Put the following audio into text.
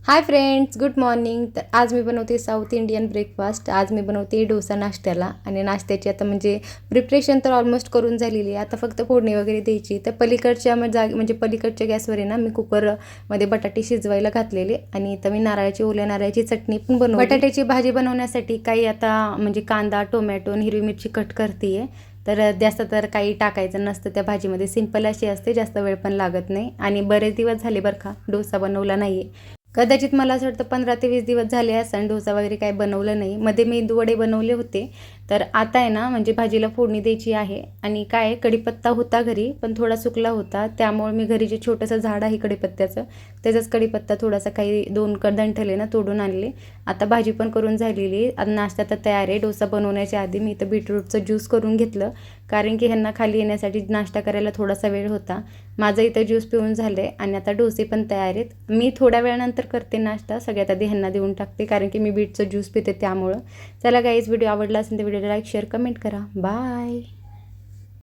Hi friends, good morning. तर आज मी बनवते साऊथ इंडियन ब्रेकफास्ट। आज मी बनवते डोसा नाश्त्याला आणि नाश्त्याची आता म्हणजे प्रिपरेशन तर ऑलमोस्ट करून झालेली आहे। आता फक्त फोडणी वगैरे द्यायची। तर पलीकडच्या म्हणजे पलीकडच्या गॅसवर आहे ना मी कुकरमध्ये बटाटे शिजवायला घातलेले आणि इथं मी ओल्या नारळाची चटणी पण बनवली। बटाट्याची भाजी बनवण्यासाठी काही आता म्हणजे कांदा, टोमॅटो आणि हिरवी मिरची कट करते। तर जास्त तर काही टाकायचं नसतं त्या भाजीमध्ये, सिंपल अशी असते, जास्त वेळ पण लागत नाही आणि बरेच दिवस झाले बरं का डोसा बनवला नाही आहे। कदाचित मला असं वाटतं 15 ते 20 दिवस झाले असं डोसा वगैरे काही बनवलं नाही। मध्ये मेंदू वडे बनवले होते। तर आता आहे ना म्हणजे भाजीला फोडणी द्यायची आहे आणि काय कढीपत्ता होता घरी पण थोडा सुकला होता, त्यामुळे मी घरी जे छोटंसं झाड आहे कढीपत्त्याचं त्याचाच कढीपत्ता थोडासा काही 2 दंठले ना तोडून आणले। आता भाजी पण करून झालेली, आता नाश्ता तर तयार आहे। डोसा बनवण्याच्या आधी मी इथं बीटरूटचं ज्यूस करून घेतलं कारण की ह्यांना खाली येण्यासाठी नाश्ता करायला थोडासा वेळ होता। माझं इथं ज्यूस पिऊन झालंय आणि आता डोसे पण तयार आहेत। मी थोड्या वेळानंतर करते नाश्ता, सगळ्यात आधी ह्यांना देऊन टाकते कारण की मी बीटचं ज्यूस पिते त्यामुळं। चला गाईज, व्हिडिओ आवडला असेल तर व्हिडिओला लाईक, शेअर, कमेंट करा। बाय।